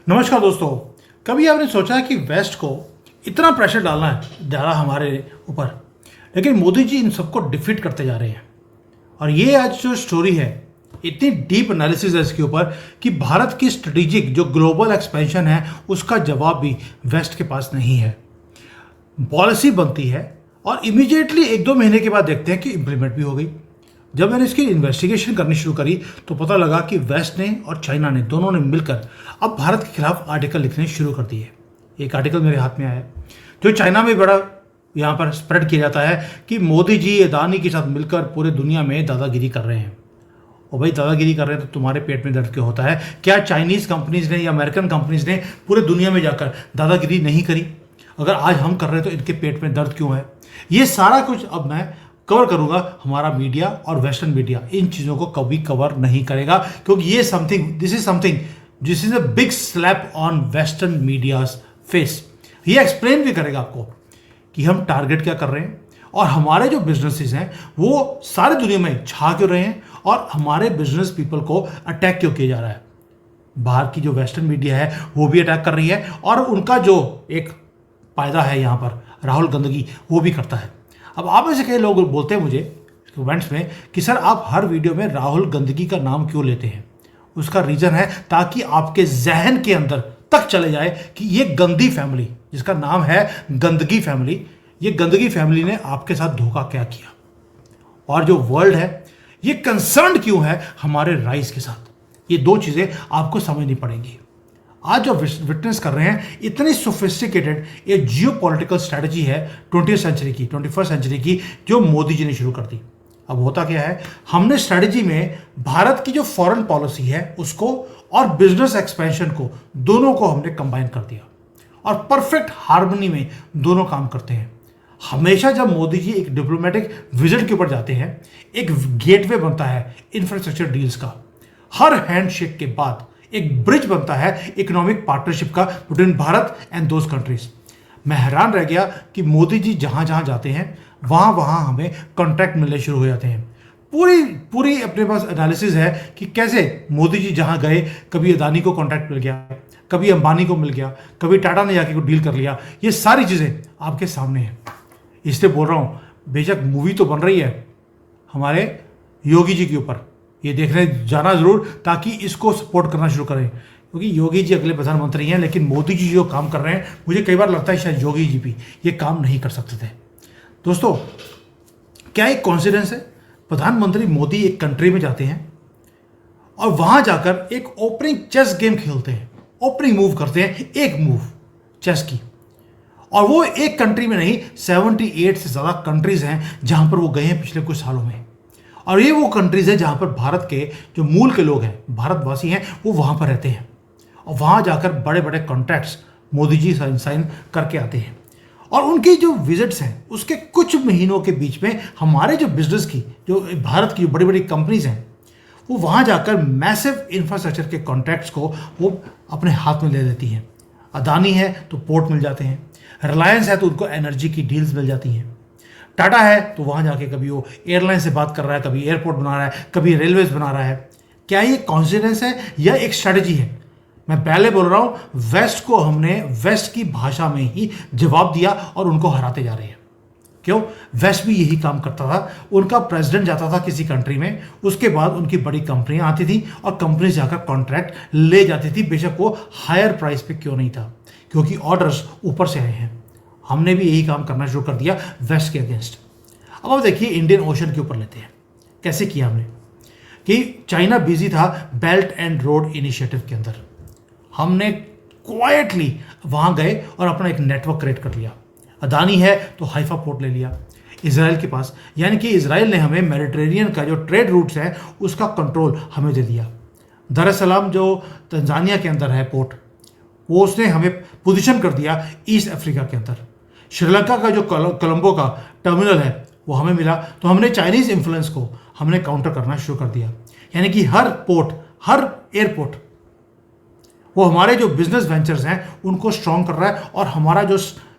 नमस्कार दोस्तों। कभी आपने सोचा है कि वेस्ट को इतना प्रेशर डाला हमारे ऊपर, लेकिन मोदी जी इन सबको डिफीट करते जा रहे हैं। और ये आज जो स्टोरी है, इतनी डीप एनालिसिस है इसके ऊपर कि भारत की स्ट्रेटेजिक जो ग्लोबल एक्सपेंशन है उसका जवाब भी वेस्ट के पास नहीं है। पॉलिसी बनती है और इमीडिएटली एक दो महीने के बाद देखते हैं कि इम्प्लीमेंट भी हो गई। जब मैंने इसकी इन्वेस्टिगेशन करनी शुरू करी तो पता लगा कि वेस्ट ने और चाइना ने दोनों ने मिलकर अब भारत के खिलाफ आर्टिकल लिखने शुरू कर दिए। एक आर्टिकल मेरे हाथ में आया जो चाइना में बड़ा यहाँ पर स्प्रेड किया जाता है कि मोदी जी अदानी के साथ मिलकर पूरे दुनिया में दादागिरी कर रहे हैं। और भाई दादागिरी कर रहे हैं तो तुम्हारे पेट में दर्द क्यों होता है? क्या चाइनीज कंपनीज ने या अमेरिकन कंपनीज ने पूरे दुनिया में जाकर दादागिरी नहीं करी? अगर आज हम कर रहे हैं तो इनके पेट में दर्द क्यों है? ये सारा कुछ अब मैं कवर करूंगा। हमारा मीडिया और वेस्टर्न मीडिया इन चीज़ों को कभी कवर नहीं करेगा, क्योंकि ये this is a big slap on western media's face. ये एक्सप्लेन भी करेगा आपको कि हम टारगेट क्या कर रहे हैं और हमारे जो बिजनेसेस हैं वो सारी दुनिया में छा क्यों रहे हैं और हमारे बिजनेस पीपल को अटैक क्यों किया जा रहा है। बाहर की जो वेस्टर्न मीडिया है वो भी अटैक कर रही है और उनका जो एक फायदा है यहाँ पर राहुल गंदगी वो भी करता है। अब आप में से कई लोग बोलते हैं मुझे कमेंट्स में कि सर आप हर वीडियो में राहुल गंदगी का नाम क्यों लेते हैं? उसका रीज़न है ताकि आपके जहन के अंदर तक चले जाए कि ये गंदी फैमिली जिसका नाम है गंदगी फैमिली, ये गंदगी फैमिली ने आपके साथ धोखा क्या किया और जो वर्ल्ड है ये कंसर्न क्यों है हमारे राइस के साथ। ये दो चीज़ें आपको समझनी पड़ेंगी। आज जो विटनेस कर रहे हैं इतनी सोफिस्टिकेटेड ये जियो पॉलिटिकल स्ट्रैटेजी है 21st सेंचुरी की जो मोदी जी ने शुरू कर दी। अब होता क्या है, हमने स्ट्रैटेजी में भारत की जो फॉरेन पॉलिसी है उसको और बिजनेस एक्सपेंशन को दोनों को हमने कंबाइन कर दिया और परफेक्ट हार्मनी में दोनों काम करते हैं। हमेशा जब मोदी जी एक डिप्लोमेटिक विजिट के ऊपर जाते हैं एक गेटवे बनता है इंफ्रास्ट्रक्चर डील्स का। हर हैंडशेक के बाद एक ब्रिज बनता है इकोनॉमिक पार्टनरशिप का between Bharat and those countries. मैं हैरान रह गया कि मोदी जी जहां जहां जाते हैं वहां हमें कॉन्ट्रैक्ट मिलने शुरू हो जाते हैं। पूरी अपने पास एनालिसिस है कि कैसे मोदी जी जहां गए कभी अदानी को कॉन्ट्रैक्ट मिल गया, कभी अंबानी को मिल गया, कभी टाटा ने जाके को डील कर लिया। ये सारी चीज़ें आपके सामने हैं। इसलिए बोल रहा हूँ, बेशक मूवी तो बन रही है हमारे योगी जी के ऊपर, ये देखने जाना जरूर ताकि इसको सपोर्ट करना शुरू करें, क्योंकि योगी जी अगले प्रधानमंत्री हैं। लेकिन मोदी जी जो काम कर रहे हैं मुझे कई बार लगता है शायद योगी जी भी ये काम नहीं कर सकते थे। दोस्तों, क्या एक कॉन्सिडेंस है? प्रधानमंत्री मोदी एक कंट्री में जाते हैं और वहां जाकर एक ओपनिंग चेस गेम खेलते हैं, ओपनिंग मूव करते हैं, एक मूव चेस की। और वो एक कंट्री में नहीं, 78 से ज़्यादा कंट्रीज हैं जहां पर वो गए हैं पिछले कुछ सालों में। और ये वो कंट्रीज है जहां पर भारत के जो मूल के लोग हैं, भारतवासी हैं, वो वहां पर रहते हैं और वहां जाकर बड़े बड़े कॉन्ट्रैक्ट्स मोदी जी साइन करके आते हैं। और उनकी जो विजिट्स हैं उसके कुछ महीनों के बीच में हमारे जो बिजनेस की जो भारत की जो बड़ी बड़ी कंपनीज हैं वो वहां जाकर मैसिव इंफ्रास्ट्रक्चर के कॉन्ट्रैक्ट्स को वो अपने हाथ में ले लेती हैं। अदानी है तो पोर्ट मिल जाते हैं, रिलायंस है तो उनको एनर्जी की डील्स मिल जाती हैं, टाटा है तो वहाँ जाके कभी वो एयरलाइन से बात कर रहा है, कभी एयरपोर्ट बना रहा है, कभी रेलवेज बना रहा है। क्या ये कॉन्फिडेंस है या एक स्ट्रैटेजी है? मैं पहले बोल रहा हूँ, वेस्ट को हमने वेस्ट की भाषा में ही जवाब दिया और उनको हराते जा रहे हैं। क्यों? वेस्ट भी यही काम करता था। उनका प्रेसिडेंट जाता था किसी कंट्री में, उसके बाद उनकी बड़ी कंपनियाँ आती थी और कंपनी जाकर कॉन्ट्रैक्ट ले जाती थी, बेशक वो हायर प्राइस पे क्यों नहीं था, क्योंकि ऑर्डर्स ऊपर से आए हैं। हमने भी यही काम करना शुरू कर दिया वेस्ट के अगेंस्ट। अब आप देखिए इंडियन ओशन के ऊपर लेते हैं, कैसे किया हमने कि चाइना बिजी था बेल्ट एंड रोड इनिशिएटिव के अंदर। हमने क्वाइटली वहां गए और अपना एक नेटवर्क क्रिएट कर लिया। अदानी है तो हाइफा पोर्ट ले लिया इजराइल के पास, यानी कि इजराइल ने हमें मेडिटेरेनियन का जो ट्रेड रूट्स है उसका कंट्रोल हमें दे दिया। दरअसलाम जो तंजानिया के अंदर है पोर्ट, वो उसने हमें पोजीशन कर दिया ईस्ट अफ्रीका के अंदर। श्रीलंका का जो कोलंबो का टर्मिनल है वो हमें मिला, तो हमने चाइनीज़ इन्फ्लुएंस को हमने काउंटर करना शुरू कर दिया। यानी कि हर पोर्ट, हर एयरपोर्ट वो हमारे जो बिजनेस वेंचर्स हैं उनको स्ट्रॉन्ग कर रहा है और हमारा जो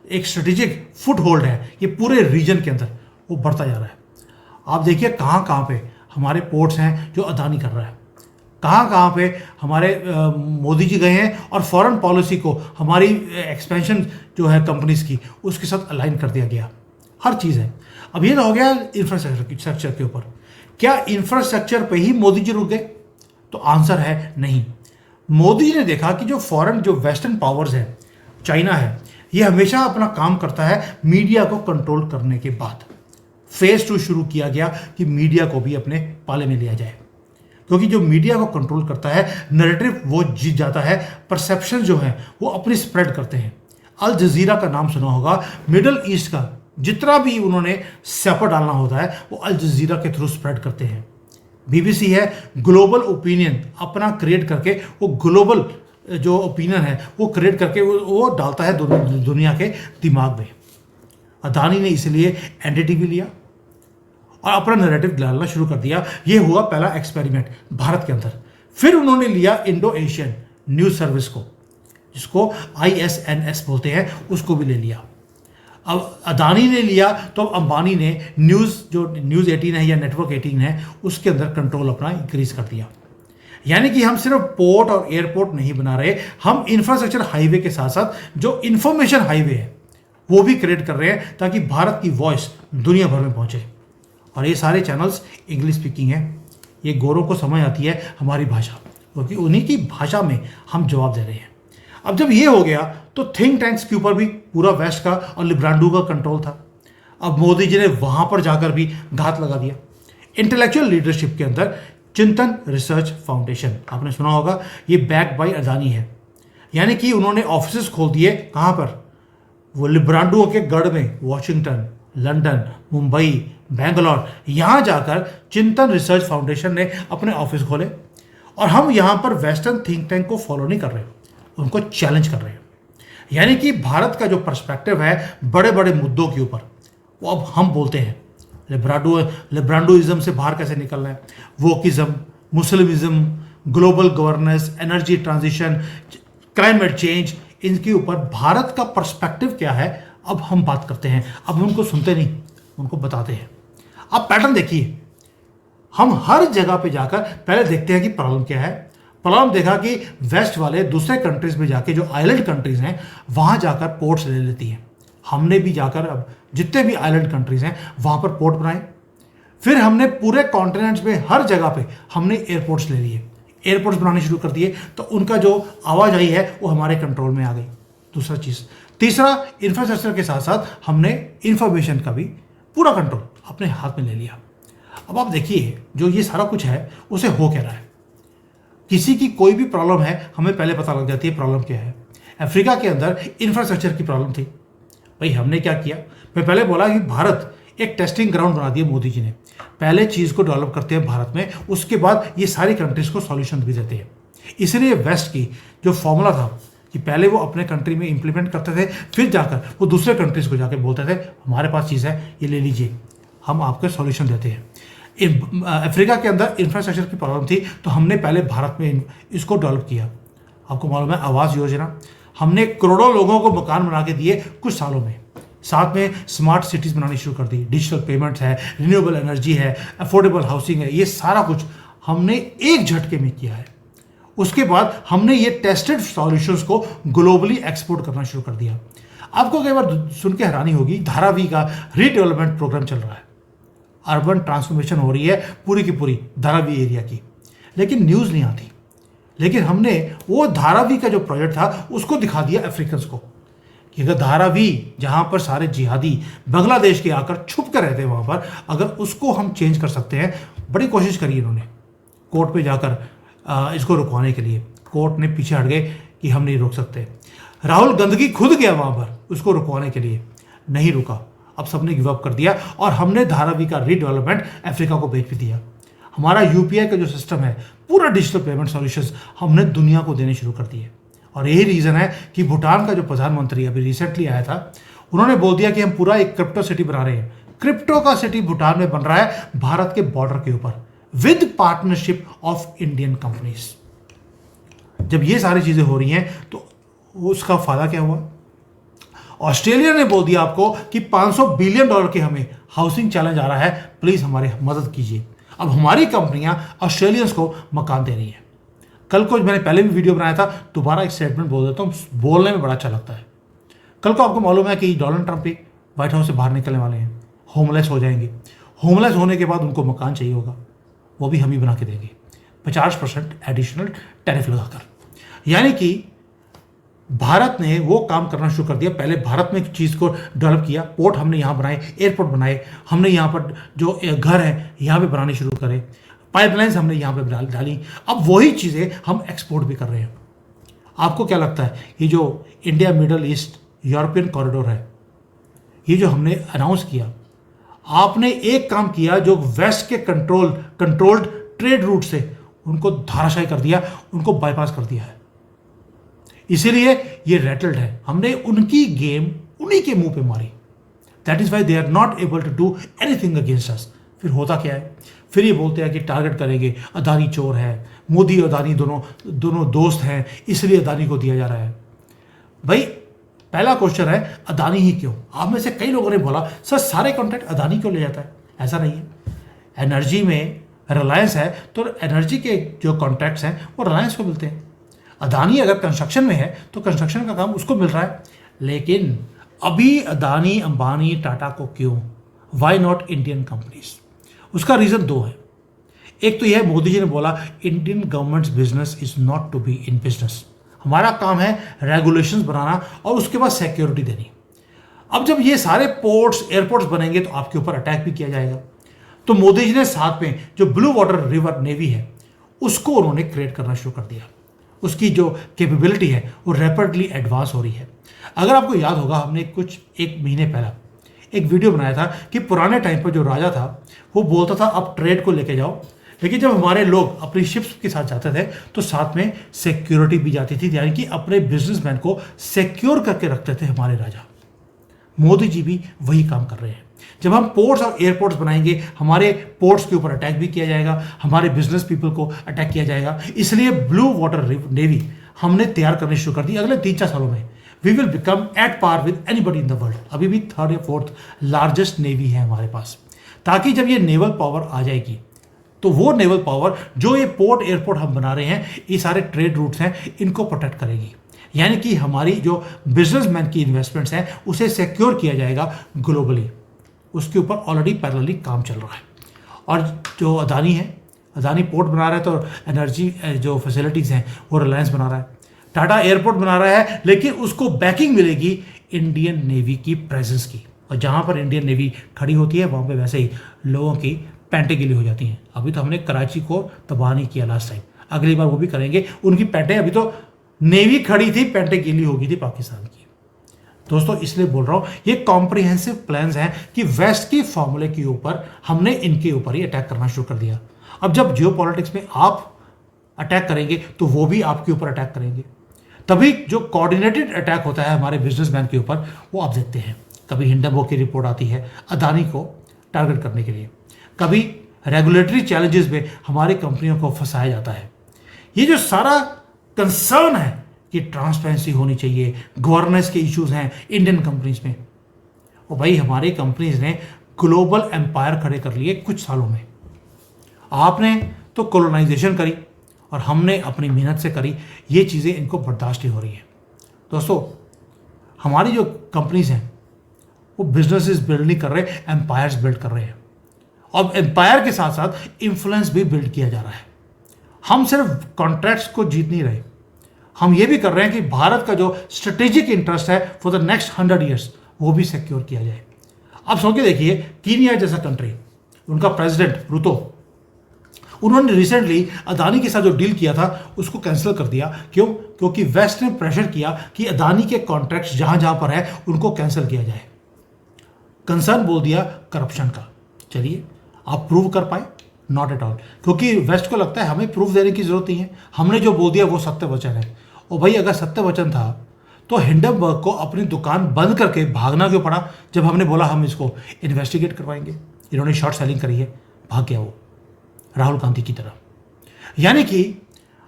एक स्ट्रेटेजिक फुट होल्ड है ये पूरे रीजन के अंदर वो बढ़ता जा रहा है। आप देखिए कहाँ कहाँ पे हमारे पोर्ट्स हैं जो अदानी कर रहा है। कहाँ कहाँ पे हमारे मोदी जी गए हैं और फॉरेन पॉलिसी को हमारी एक्सपेंशन जो है कंपनीज की उसके साथ अलाइन कर दिया गया, हर चीज़ है। अब ये तो हो गया इंफ्रास्ट्रक्चर के ऊपर। क्या इंफ्रास्ट्रक्चर पे ही मोदी जी रुक गए? तो आंसर है नहीं। मोदी जी ने देखा कि जो फॉरेन जो वेस्टर्न पावर्स है, चाइना है, ये हमेशा अपना काम करता है मीडिया को कंट्रोल करने के बाद। फेज 2 शुरू किया गया कि मीडिया को भी अपने पाले में लिया जाए, क्योंकि जो मीडिया को कंट्रोल करता है, नैरेटिव वो जीत जाता है, परसेप्शन जो है वो अपनी स्प्रेड करते हैं। अल जजीरा का नाम सुना होगा, मिडल ईस्ट का जितना भी उन्होंने स्यापा डालना होता है वो अल जजीरा के थ्रू स्प्रेड करते हैं। बीबीसी है, ग्लोबल ओपिनियन अपना क्रिएट करके वो ग्लोबल जो ओपिनियन है वो क्रिएट करके वो डालता है दुनिया के दिमाग में। अदानी ने इसलिए एनडीटीवी लिया और अपना नैरेटिव डालना शुरू कर दिया। ये हुआ पहला एक्सपेरिमेंट भारत के अंदर। फिर उन्होंने लिया इंडो एशियन न्यूज़ सर्विस को, जिसको ISNS बोलते हैं, उसको भी ले लिया। अब अदानी ने लिया तो अंबानी ने न्यूज़ 18 है या नेटवर्क 18 है उसके अंदर कंट्रोल अपना इंक्रीज कर दिया। यानी कि हम सिर्फ पोर्ट और एयरपोर्ट नहीं बना रहे, हम इंफ्रास्ट्रक्चर हाईवे के साथ साथ जो इंफॉर्मेशन हाईवे है वो भी क्रिएट कर रहे हैं ताकि भारत की वॉइस दुनिया भर में पहुंचे। और ये सारे चैनल्स इंग्लिश स्पीकिंग है। ये गोरों को समझ आती है हमारी भाषा, क्योंकि उन्हीं की भाषा में हम जवाब दे रहे हैं। अब जब ये हो गया तो थिंक टैंक्स के ऊपर भी पूरा वेस्ट का और लिब्रांडो का कंट्रोल था। अब मोदी जी ने वहां पर जाकर भी घात लगा दिया। इंटेलेक्चुअल लीडरशिप के अंदर चिंतन रिसर्च फाउंडेशन, आपने सुना होगा, ये बैक बाय अदानी है। यानी कि उन्होंने ऑफिस खोल दिए कहाँ पर? वो लिब्रांडो के गढ़ में, वॉशिंगटन, लंदन, मुंबई, बेंगलोर, यहाँ जाकर चिंतन रिसर्च फाउंडेशन ने अपने ऑफिस खोले। और हम यहाँ पर वेस्टर्न थिंक टैंक को फॉलो नहीं कर रहे, उनको चैलेंज कर रहे हैं। यानी कि भारत का जो पर्सपेक्टिव है बड़े बड़े मुद्दों के ऊपर, वो अब हम बोलते हैं। लिब्रांडोइज्म से बाहर कैसे निकलना है, wokeism, Muslimism, global governance, energy transition, climate change, इनके ऊपर भारत का पर्सपेक्टिव क्या है अब हम बात करते हैं। अब उनको सुनते नहीं, उनको बताते हैं। अब पैटर्न देखिए, हम हर जगह पे जाकर पहले देखते हैं कि प्रॉब्लम क्या है। प्रॉब्लम देखा कि वेस्ट वाले दूसरे कंट्रीज में जाके, जो आइलैंड कंट्रीज हैं, वहां जाकर पोर्ट्स ले लेती हैं। हमने भी जाकर अब जितने भी आइलैंड कंट्रीज हैं वहां पर पोर्ट बनाए। फिर हमने पूरे कॉन्टिनेंट्स में हर जगह पे हमने एयरपोर्ट्स ले लिए, एयरपोर्ट्स बनाने शुरू कर दिए, तो उनका जो आवाजाही है वो हमारे कंट्रोल में आ गई। दूसरा चीज़, तीसरा, इंफ्रास्ट्रक्चर के साथ साथ हमने इंफॉर्मेशन का भी पूरा कंट्रोल अपने हाथ में ले लिया। अब आप देखिए जो ये सारा कुछ है उसे हो क्या रहा है। किसी की कोई भी प्रॉब्लम है हमें पहले पता लग जाती है प्रॉब्लम क्या है। अफ्रीका के अंदर इंफ्रास्ट्रक्चर की प्रॉब्लम थी। भाई हमने क्या किया, मैं पहले बोला कि भारत एक टेस्टिंग ग्राउंड बना दिया मोदी जी ने। पहले चीज़ को डेवलप करते हैं भारत में, उसके बाद ये सारी कंट्रीज को सॉल्यूशन भी देते हैं। इसलिए वेस्ट की जो फॉर्मूला था कि पहले वो अपने कंट्री में इंप्लीमेंट करते थे, फिर जाकर वो दूसरे कंट्रीज को जाकर बोलते थे हमारे पास चीज़ है, ये ले लीजिए, हम आपको सॉल्यूशन देते हैं। अफ्रीका के अंदर इंफ्रास्ट्रक्चर की प्रॉब्लम थी, तो हमने पहले भारत में इसको डेवलप किया। आपको मालूम है आवास योजना, हमने करोड़ों लोगों को मकान बना के दिए कुछ सालों में। साथ में स्मार्ट सिटीज़ बनानी शुरू कर दी, डिजिटल पेमेंट्स है, रिन्यूएबल एनर्जी है, अफोर्डेबल हाउसिंग है, ये सारा कुछ हमने एक झटके में किया है। उसके बाद हमने ये टेस्टेड सॉल्यूशंस को ग्लोबली एक्सपोर्ट करना शुरू कर दिया। आपको कई बार सुन के हैरानी होगी, धारावी का रीडेवलपमेंट प्रोग्राम चल रहा है, अर्बन ट्रांसफॉर्मेशन हो रही है पूरी की पूरी धारावी एरिया की, लेकिन न्यूज़ नहीं आती। लेकिन हमने वो धारावी का जो प्रोजेक्ट था उसको दिखा दिया अफ्रीकन्स को कि अगर धारावी, जहाँ पर सारे जिहादी बांग्लादेश के आकर छुप कर रहते हैं वहाँ पर, अगर उसको हम चेंज कर सकते हैं। बड़ी कोशिश करी इन्होंने कोर्ट पे जाकर इसको रुकवाने के लिए, कोर्ट ने पीछे हट गए कि हम नहीं रोक सकते। राहुल गांधी खुद गया वहाँ पर उसको रुकवाने के लिए, नहीं रुका। अब सबने गिव अप कर दिया और हमने धारावी का रीडेवलपमेंट अफ्रीका को भेज भी दिया। हमारा यूपीआई का जो सिस्टम है, पूरा डिजिटल पेमेंट सॉल्यूशंस हमने दुनिया को देने शुरू कर दिए। और यही रीज़न है कि भूटान का जो प्रधानमंत्री अभी रिसेंटली आया था, उन्होंने बोल दिया कि हम पूरा एक क्रिप्टो सिटी बना रहे हैं। क्रिप्टो का सिटी भूटान में बन रहा है भारत के बॉर्डर के ऊपर, with partnership of Indian companies. जब ये सारी चीज़ें हो रही हैं तो उसका फायदा क्या हुआ? ऑस्ट्रेलिया ने बोल दिया आपको कि $500 बिलियन के हमें हाउसिंग चैलेंज आ रहा है, प्लीज़ हमारी मदद कीजिए। अब हमारी कंपनियां ऑस्ट्रेलियंस को मकान दे रही हैं। कल को मैंने पहले भी वीडियो बनाया था, दोबारा एक स्टेटमेंट बोल देता हूँ, बोलने में बड़ा अच्छा लगता है। कल को आपको मालूम है कि डोनाल्ड ट्रंप भी व्हाइट हाउस से बाहर निकलने वाले हैं, होमलेस हो जाएंगे। होमलेस होने के बाद उनको मकान चाहिए होगा, वो भी हम ही बना के देंगे 50% एडिशनल टैरिफ लगाकर। यानी कि भारत ने वो काम करना शुरू कर दिया। पहले भारत में एक चीज़ को डेवलप किया, पोर्ट हमने यहाँ बनाए, एयरपोर्ट बनाए, हमने यहाँ पर जो घर है यहाँ पे बनाने शुरू करे, पाइपलाइंस हमने यहाँ पे डाली। अब वही चीज़ें हम एक्सपोर्ट भी कर रहे हैं। आपको क्या लगता है, ये जो India middle east European corridor है, ये जो हमने अनाउंस किया, आपने एक काम किया जो वेस्ट के कंट्रोल्ड ट्रेड रूट से उनको धाराशायी कर दिया, उनको बाईपास कर दिया है। इसीलिए ये रेटल्ड है, हमने उनकी गेम उन्हीं के मुंह पे मारी। That is why they are not able to do anything against us. फिर होता क्या है, फिर ये बोलते हैं कि टारगेट करेंगे, अदानी चोर है, मोदी और अदानी दोनों दोस्त हैं, इसलिए अदानी को दिया जा रहा है। भाई पहला क्वेश्चन है, अदानी ही क्यों? आप में से कई लोगों ने बोला सर सारे कॉन्ट्रैक्ट अदानी क्यों ले जाता है? ऐसा नहीं है। एनर्जी में रिलायंस है तो एनर्जी के जो कॉन्ट्रैक्ट्स हैं वो रिलायंस को मिलते हैं। अदानी अगर कंस्ट्रक्शन में है तो कंस्ट्रक्शन का काम उसको मिल रहा है। लेकिन अभी अदानी अंबानी टाटा को क्यों? Why not Indian companies? उसका रीज़न दो है। एक तो यह मोदी जी ने बोला Indian government's business is not to be in business. हमारा काम है रेगुलेशंस बनाना और उसके बाद सिक्योरिटी देनी। अब जब ये सारे पोर्ट्स एयरपोर्ट्स बनेंगे तो आपके ऊपर अटैक भी किया जाएगा। तो मोदी जी ने साथ में जो ब्लू वाटर रिवर नेवी है उसको उन्होंने क्रिएट करना शुरू कर दिया। उसकी जो कैपेबिलिटी है वो रैपिडली एडवांस हो रही है। अगर आपको याद होगा, हमने एक महीने पहला एक वीडियो बनाया था कि पुराने टाइम पर जो राजा था वो बोलता था अब ट्रेड को लेके जाओ, लेकिन जब हमारे लोग अपनी शिप्स के साथ जाते थे तो साथ में सिक्योरिटी भी जाती थी, यानी कि अपने बिजनेसमैन को सिक्योर करके रखते थे हमारे राजा। मोदी जी भी वही काम कर रहे हैं। जब हम पोर्ट्स और एयरपोर्ट्स बनाएंगे, हमारे पोर्ट्स के ऊपर अटैक भी किया जाएगा, हमारे बिजनेस पीपल को अटैक किया जाएगा। इसलिए ब्लू वाटर नेवी हमने तैयार करनी शुरू कर दी। अगले 3-4 सालों में we will become at par with anybody in the world. अभी भी 3rd या 4th लार्जेस्ट नेवी है हमारे पास, ताकि जब ये नेवल पावर आ जाएगी तो वो नेवल पावर जो ये पोर्ट एयरपोर्ट हम बना रहे हैं, ये सारे ट्रेड रूट्स हैं, इनको प्रोटेक्ट करेगी। यानी कि हमारी जो बिजनेसमैन की इन्वेस्टमेंट्स हैं उसे सिक्योर किया जाएगा ग्लोबली। उसके ऊपर ऑलरेडी पैरेलली काम चल रहा है। और जो अदानी है, अदानी पोर्ट बना रहा है तो एनर्जी जो फैसिलिटीज़ हैं वो रिलायंस बना रहा है। टाटा एयरपोर्ट बना रहा है, लेकिन उसको बैकिंग मिलेगी इंडियन नेवी की प्रेजेंस की। और जहाँ पर इंडियन नेवी खड़ी होती है वहाँ पे वैसे ही लोगों की पैंटें गिली हो जाती हैं। अभी तो हमने कराची को तबाह नहीं किया लास्ट टाइम, अगली बार वो भी करेंगे। उनकी पैंटें, अभी तो नेवी खड़ी थी, पैंटें गिली हो गई थी पाकिस्तान की। दोस्तों इसलिए बोल रहा हूँ ये कॉम्प्रिहेंसिव प्लान्स हैं कि वेस्ट के फॉर्मूले के ऊपर हमने इनके ऊपर ही अटैक करना शुरू कर दिया। अब जब जियोपॉलिटिक्स में आप अटैक करेंगे तो वो भी आपके ऊपर अटैक करेंगे। तभी जो कोऑर्डिनेटेड अटैक होता है हमारे बिजनेसमैन के ऊपर, वो आप देखते हैं। कभी हिंडनबर्ग की रिपोर्ट आती है अदानी को टारगेट करने के लिए, कभी रेगुलेटरी चैलेंजेस में हमारी कंपनियों को फंसाया जाता है। ये जो सारा कंसर्न है कि ट्रांसपेरेंसी होनी चाहिए, गवर्नेंस के इश्यूज हैं इंडियन कंपनीज में, और भाई हमारी कंपनीज ने ग्लोबल एम्पायर खड़े कर लिए कुछ सालों में। आपने तो कॉलोनाइजेशन करी और हमने अपनी मेहनत से करी, ये चीज़ें इनको बर्दाश्त नहीं हो रही है। दोस्तों हमारी जो कंपनीज हैं वो बिजनेसेस बिल्ड नहीं कर रहे, एम्पायर्स बिल्ड कर रहे हैं। अब एम्पायर के साथ साथ इन्फ्लुएंस भी बिल्ड किया जा रहा है। हम सिर्फ कॉन्ट्रैक्ट्स को जीत नहीं रहे, हम ये भी कर रहे हैं कि भारत का जो स्ट्रेटेजिक इंटरेस्ट है फॉर द नेक्स्ट 100 ईयर्स वो भी सिक्योर किया जाए। अब सोच के देखिए, कीनिया जैसा कंट्री, उनका प्रेसिडेंट रूतो, उन्होंने रिसेंटली अदानी के साथ जो डील किया था उसको कैंसिल कर दिया। क्यों? क्योंकि वेस्ट ने प्रेशर किया कि अदानी के कॉन्ट्रैक्ट्स जहां जहां पर है उनको कैंसिल किया जाए। कंसर्न बोल दिया करप्शन का। चलिए, आप प्रूव कर पाए? नॉट एट ऑल, क्योंकि वेस्ट को लगता है हमें प्रूफ देने की जरूरत नहीं है, हमने जो बोल दिया वो सत्य वचन है। और भाई अगर सत्य वचन था तो हिंडनबर्ग को अपनी दुकान बंद करके भागना क्यों पड़ा जब हमने बोला हम इसको इन्वेस्टिगेट करवाएंगे? इन्होंने शॉर्ट सेलिंग करी है, भाग गया वो राहुल गांधी की तरह। यानी कि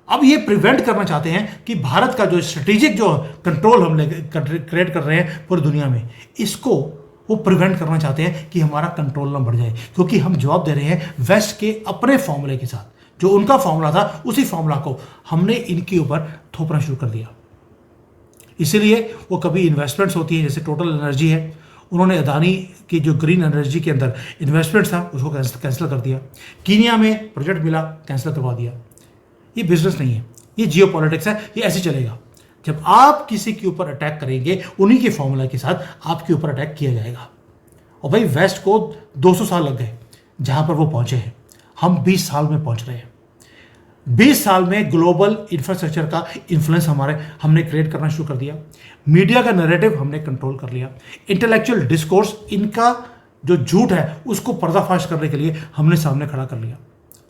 अब ये प्रिवेंट करना चाहते हैं कि भारत का जो स्ट्रेटेजिक जो कंट्रोल हम क्रिएट कर रहे हैं पूरी दुनिया में, इसको वो प्रिवेंट करना चाहते हैं कि हमारा कंट्रोल ना बढ़ जाए, क्योंकि हम जवाब दे रहे हैं वेस्ट के अपने फॉर्मूले के साथ। जो उनका फॉर्मूला था उसी फॉर्मूला को हमने इनके ऊपर थोपना शुरू कर दिया। इसीलिए वो कभी इन्वेस्टमेंट्स होती है, जैसे टोटल एनर्जी है, उन्होंने अदानी की जो ग्रीन एनर्जी के अंदर इन्वेस्टमेंट था उसको कैंसिल कर दिया। कीनिया में प्रोजेक्ट मिला, कैंसिल करवा दिया। ये बिजनेस नहीं है, ये जियोपॉलिटिक्स है, ये ऐसे चलेगा। जब आप किसी के ऊपर अटैक करेंगे, उन्हीं के फॉर्मूला के साथ आपके ऊपर अटैक किया जाएगा। और भाई वेस्ट को 200 साल लग गए जहां पर वो पहुंचे हैं, हम 20 साल में पहुंच रहे हैं। 20 साल में ग्लोबल इंफ्रास्ट्रक्चर का इन्फ्लुएंस हमने क्रिएट करना शुरू कर दिया। मीडिया का नैरेटिव हमने कंट्रोल कर लिया। इंटेलेक्चुअल डिस्कोर्स, इनका जो झूठ है उसको पर्दाफाश करने के लिए हमने सामने खड़ा कर लिया,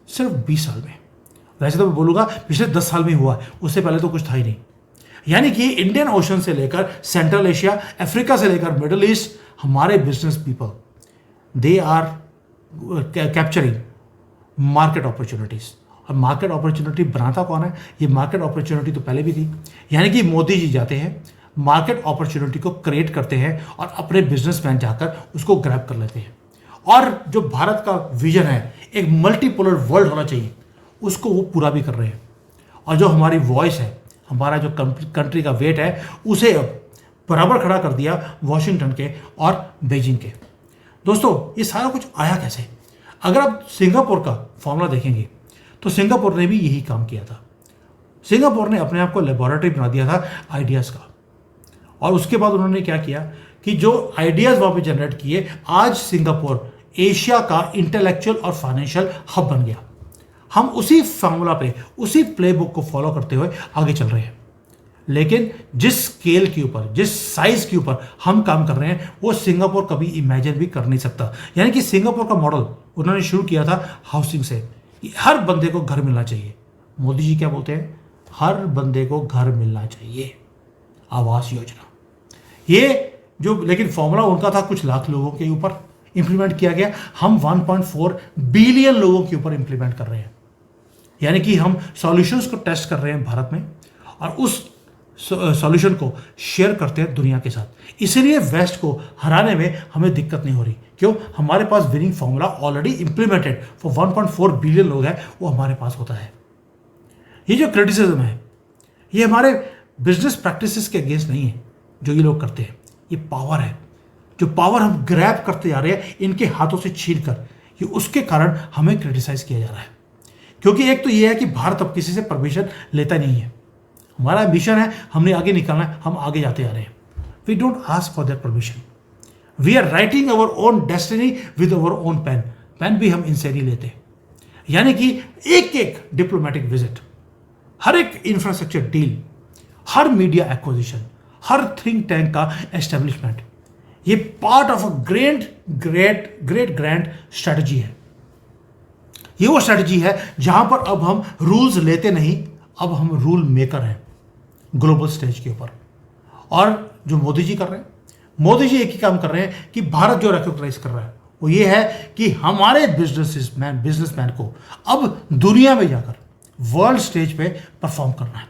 सिर्फ 20 साल में। वैसे तो मैं बोलूँगा पिछले 10 साल में हुआ है, उससे पहले तो कुछ था ही नहीं। यानी कि इंडियन ओशन से लेकर सेंट्रल एशिया, अफ्रीका से लेकर मिडल ईस्ट, हमारे business people they are capturing market opportunities. और मार्केट अपॉर्चुनिटी बनाता कौन है? ये मार्केट अपॉर्चुनिटी तो पहले भी थी। यानी कि मोदी जी जाते हैं, मार्केट अपॉर्चुनिटी को क्रिएट करते हैं और अपने बिजनेसमैन जाकर उसको ग्रैब कर लेते हैं। और जो भारत का विजन है, एक मल्टीपोलर वर्ल्ड होना चाहिए, उसको वो पूरा भी कर रहे हैं। और जो हमारी वॉइस है, हमारा जो कंट्री का वेट है, उसे अब बराबर खड़ा कर दिया वॉशिंगटन के और बीजिंग के। दोस्तों, ये सारा कुछ आया कैसे? अगर आप सिंगापुर का फॉर्मूला देखेंगे तो सिंगापुर ने भी यही काम किया था। सिंगापुर ने अपने आप को लेबोरेटरी बना दिया था आइडियाज़ का। और उसके बाद उन्होंने क्या किया कि जो आइडियाज़ वहाँ पे जनरेट किए, आज सिंगापुर एशिया का इंटेलेक्चुअल और फाइनेंशियल हब बन गया। हम उसी फॉर्मूला पे, उसी प्लेबुक को फॉलो करते हुए आगे चल रहे हैं। लेकिन जिस स्केल के ऊपर, जिस साइज के ऊपर हम काम कर रहे हैं, वो सिंगापुर कभी इमेजिन भी कर नहीं सकता। यानी कि सिंगापुर का मॉडल उन्होंने शुरू किया था हाउसिंग से, कि हर बंदे को घर मिलना चाहिए। मोदी जी क्या बोलते हैं? हर बंदे को घर मिलना चाहिए, आवास योजना। ये जो लेकिन फॉर्मूला उनका था कुछ लाख लोगों के ऊपर इंप्लीमेंट किया गया, हम 1.4 बिलियन लोगों के ऊपर इंप्लीमेंट कर रहे हैं। यानी कि हम सॉल्यूशंस को टेस्ट कर रहे हैं भारत में और उस सॉल्यूशन को शेयर करते हैं दुनिया के साथ। इसीलिए वेस्ट को हराने में हमें दिक्कत नहीं हो रही। क्यों? हमारे पास winning formula already implemented for 1.4 billion लोग हैं, वो हमारे पास होता है। ये जो क्रिटिसिज्म है, ये हमारे बिजनेस प्रैक्टिसेस के अगेंस्ट नहीं है जो ये लोग करते हैं। ये पावर है, जो पावर हम ग्रैब करते जा रहे हैं इनके हाथों से छीन कर, ये उसके कारण हमें क्रिटिसाइज किया जा रहा है। क्योंकि एक तो ये है कि भारत अब किसी से परमिशन लेता नहीं है। हमारा मिशन है, हमने आगे निकलना है, हम आगे जाते जा रहे हैं। We don't ask for that permission. We are writing our own destiny with our own pen. Pen भी हम इनसे नहीं लेते। यानी कि एक एक डिप्लोमेटिक विजिट, हर एक इंफ्रास्ट्रक्चर डील, हर मीडिया एक्विजिशन, हर थिंक टैंक का एस्टेब्लिशमेंट, ये part of a great grand strategy है। ये वो स्ट्रेटजी है जहां पर अब हम रूल्स लेते नहीं, अब हम रूल मेकर हैं ग्लोबल स्टेज के ऊपर। और जो मोदी जी कर रहे हैं, मोदी जी एक ही काम कर रहे हैं कि भारत जो रिकॉग्नाइज कर रहा है वो ये है कि हमारे बिजनेसमैन को अब दुनिया में जाकर वर्ल्ड स्टेज पे परफॉर्म करना है।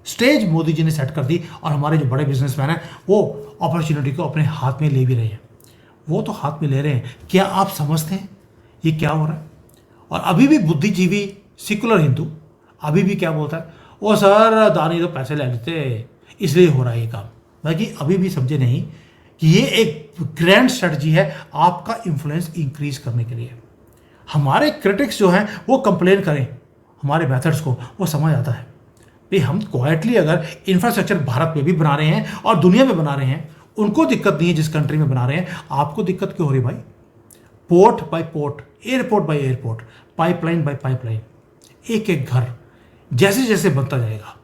स्टेज मोदी जी ने सेट कर दी और हमारे जो बड़े बिजनेसमैन हैं वो अपॉर्चुनिटी को अपने हाथ में ले भी रहे हैं। वो तो हाथ में ले रहे हैं, क्या आप समझते हैं ये क्या हो रहा है? और अभी भी बुद्धिजीवी सेकुलर हिंदू अभी भी क्या बोलता है, वो सर अदानी तो पैसे ले लेते इसलिए हो रहा है ये काम। बाकी अभी भी समझे नहीं कि ये एक ग्रैंड स्ट्रेटजी है आपका इन्फ्लुएंस इंक्रीज करने के लिए। हमारे क्रिटिक्स जो हैं वो कंप्लेन करें हमारे मेथड्स को, वो समझ आता है भाई हम क्वाइटली अगर इंफ्रास्ट्रक्चर भारत में भी बना रहे हैं और दुनिया में बना रहे हैं, उनको दिक्कत नहीं है जिस कंट्री में बना रहे हैं, आपको दिक्कत क्यों हो रही भाई? Port by port, airport by airport, pipeline by pipeline, एक एक घर जैसे जैसे बनता जाएगा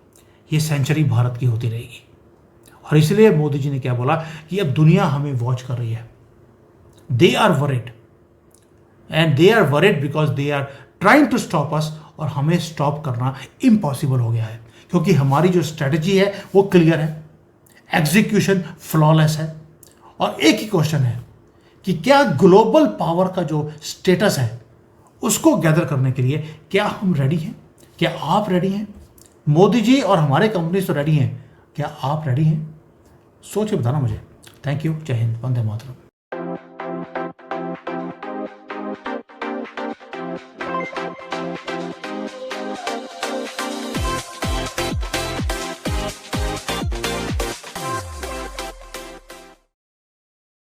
ये सेंचुरी भारत की होती रहेगी। और इसलिए मोदी जी ने क्या बोला कि अब दुनिया हमें वॉच कर रही है। They are worried and they are worried because they are trying to stop us, और हमें स्टॉप करना इम्पॉसिबल हो गया है क्योंकि हमारी जो स्ट्रेटजी है वो क्लियर है, एग्जीक्यूशन फ्लॉलेस है। और एक ही क्वेश्चन है कि क्या ग्लोबल पावर का जो स्टेटस है उसको गैदर करने के लिए क्या हम रेडी हैं? क्या आप रेडी हैं? मोदी जी और हमारे कंपनीज तो रेडी हैं, क्या आप रेडी हैं? सोच के बताना मुझे। Thank you. जय हिंद। वंदे मातरम।